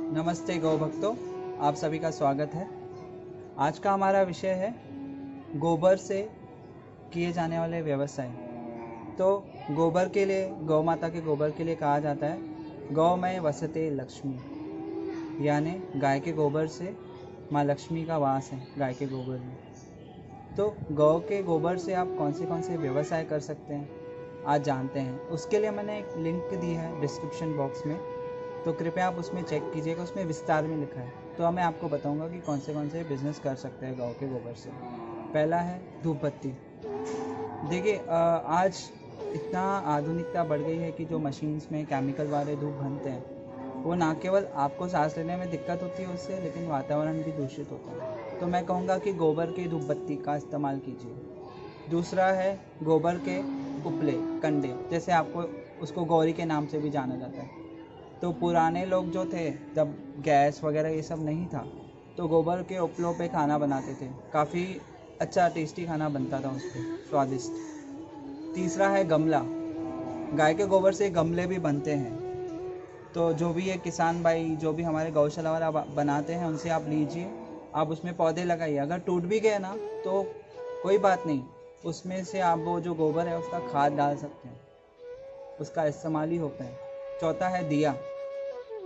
नमस्ते गौ भक्तों, आप सभी का स्वागत है। आज का हमारा विषय है गोबर से किए जाने वाले व्यवसाय। तो गोबर के लिए, गौ माता के गोबर के लिए कहा जाता है गौ में वसते लक्ष्मी, यानी गाय के गोबर से माँ लक्ष्मी का वास है गाय के गोबर में। तो गौ के गोबर से आप कौन से व्यवसाय कर सकते हैं, आज जानते हैं। उसके लिए मैंने एक लिंक दी है डिस्क्रिप्शन बॉक्स में, तो कृपया आप उसमें चेक कीजिएगा, उसमें विस्तार में लिखा है। तो मैं आपको बताऊंगा कि कौन से बिजनेस कर सकते हैं गौ के गोबर से। पहला है धूप बत्ती। देखिए, आज इतना आधुनिकता बढ़ गई है कि जो मशीन्स में केमिकल वाले धूप बनते हैं, वो ना केवल आपको सांस लेने में दिक्कत होती है उससे, लेकिन वातावरण भी दूषित होता है। तो मैं कहूँगा कि गोबर की धूप बत्ती का इस्तेमाल कीजिए। दूसरा है गोबर के उपले, कंडे, जैसे आपको उसको गौरी के नाम से भी जाना जाता है। तो पुराने लोग जो थे, जब गैस वगैरह ये सब नहीं था, तो गोबर के उपलों पे खाना बनाते थे। काफ़ी अच्छा टेस्टी खाना बनता था उस पर, स्वादिष्ट। तीसरा है गमला। गाय के गोबर से गमले भी बनते हैं। तो जो भी ये किसान भाई, जो भी हमारे गौशाला वाला बनाते हैं, उनसे आप लीजिए, आप उसमें पौधे लगाइए। अगर टूट भी गए ना तो कोई बात नहीं, उसमें से आप वो जो गोबर है उसका खाद डाल सकते हैं, उसका इस्तेमाल ही होता है। चौथा है दिया।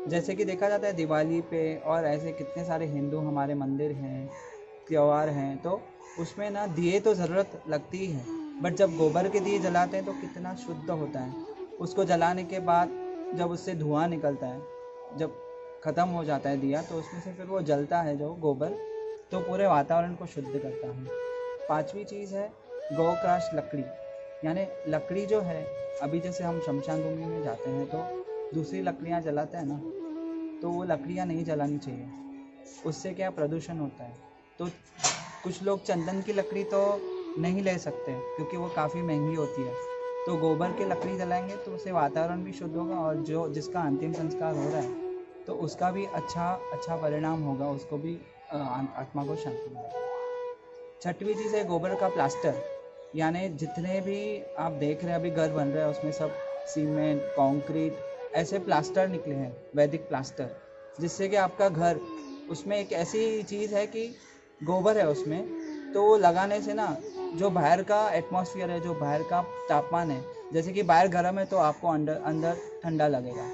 जैसे कि देखा जाता है दिवाली पे, और ऐसे कितने सारे हिंदू हमारे मंदिर हैं, त्यौहार हैं, तो उसमें ना दिए तो ज़रूरत लगती ही है। बट जब गोबर के दिए जलाते हैं तो कितना शुद्ध होता है। उसको जलाने के बाद जब उससे धुआं निकलता है, जब ख़त्म हो जाता है दिया, तो उसमें से फिर वो जलता है जो गोबर, तो पूरे वातावरण को शुद्ध करता है। पांचवी चीज़ है गौक्राश लकड़ी। यानी लकड़ी जो है, अभी जैसे हम शमशान भूमि में जाते हैं तो दूसरी लकड़ियाँ जलाते हैं ना, तो वो लकड़ियाँ नहीं जलानी चाहिए, उससे क्या प्रदूषण होता है। तो कुछ लोग चंदन की लकड़ी तो नहीं ले सकते क्योंकि वो काफ़ी महंगी होती है। तो गोबर की लकड़ी जलाएंगे तो उससे वातावरण भी शुद्ध होगा, और जो जिसका अंतिम संस्कार हो रहा है तो उसका भी अच्छा परिणाम होगा, उसको भी आत्मा को शांति मिलेगी। छठवीं चीज़ है गोबर का प्लास्टर। यानी जितने भी आप देख रहे हैं अभी घर बन रहे हैं, उसमें सब सीमेंट, कंक्रीट, ऐसे प्लास्टर निकले हैं, वैदिक प्लास्टर, जिससे कि आपका घर, उसमें एक ऐसी चीज़ है कि गोबर है उसमें, तो वो लगाने से ना, जो बाहर का एटमॉस्फेयर है, जो बाहर का तापमान है, जैसे कि बाहर गर्म है तो आपको अंदर अंदर ठंडा लगेगा,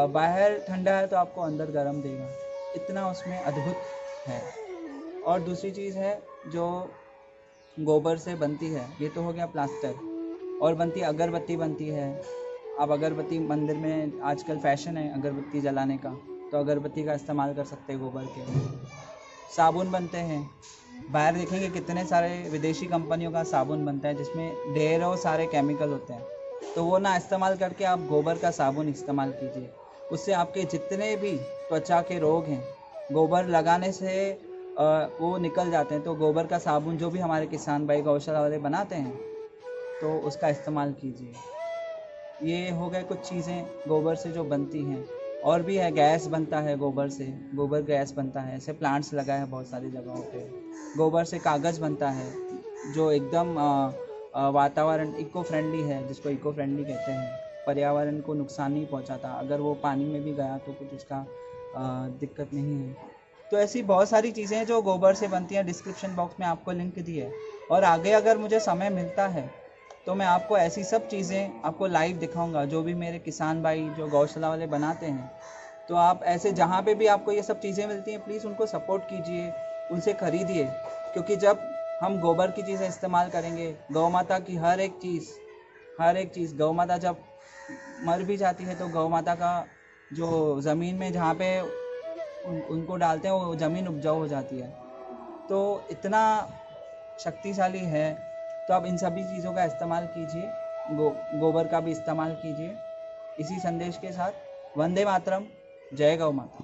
बाहर ठंडा है तो आपको अंदर गर्म देगा। इतना उसमें अद्भुत है। और दूसरी चीज़ है जो गोबर से बनती है, ये तो हो गया प्लास्टर, और बनती अगरबत्ती बनती है। अब अगरबत्ती मंदिर में आजकल फैशन है अगरबत्ती जलाने का, तो अगरबत्ती का इस्तेमाल कर सकते हैं गोबर के। साबुन बनते हैं, बाहर देखेंगे कितने सारे विदेशी कंपनियों का साबुन बनता है जिसमें ढेरों सारे केमिकल होते हैं। तो वो ना इस्तेमाल करके आप गोबर का साबुन इस्तेमाल कीजिए, उससे आपके जितने भी त्वचा के रोग हैं, गोबर लगाने से वो निकल जाते हैं। तो गोबर का साबुन जो भी हमारे किसान भाई गौशाला वाले बनाते हैं, तो उसका इस्तेमाल कीजिए। ये हो गए कुछ चीज़ें गोबर से जो बनती हैं। और भी है, गैस बनता है गोबर से, गोबर गैस बनता है, ऐसे प्लांट्स लगाए हैं बहुत सारी जगहों पे। गोबर से कागज़ बनता है जो एकदम वातावरण इको फ्रेंडली है, जिसको इको फ्रेंडली कहते हैं, पर्यावरण को नुकसान नहीं पहुंचाता। अगर वो पानी में भी गया तो कुछ उसका दिक्कत नहीं है। तो ऐसी बहुत सारी चीज़ें हैं जो गोबर से बनती हैं। डिस्क्रिप्शन बॉक्स में आपको लिंक दी है, और आगे अगर मुझे समय मिलता है तो मैं आपको ऐसी सब चीज़ें आपको लाइव दिखाऊंगा, जो भी मेरे किसान भाई जो गौशाला वाले बनाते हैं। तो आप ऐसे जहाँ पे भी आपको ये सब चीज़ें मिलती हैं, प्लीज़ उनको सपोर्ट कीजिए, उनसे ख़रीदिए। क्योंकि जब हम गोबर की चीज़ें इस्तेमाल करेंगे, गौ माता की हर एक चीज़, गौ माता जब मर भी जाती है तो गौ माता का जो ज़मीन में जहाँ पे उनको डालते हैं, वो ज़मीन उपजाऊ हो जाती है। तो इतना शक्तिशाली है। तो आप इन सभी चीज़ों का इस्तेमाल कीजिए, गोबर का भी इस्तेमाल कीजिए। इसी संदेश के साथ, वंदे मातरम, जय गौ माता।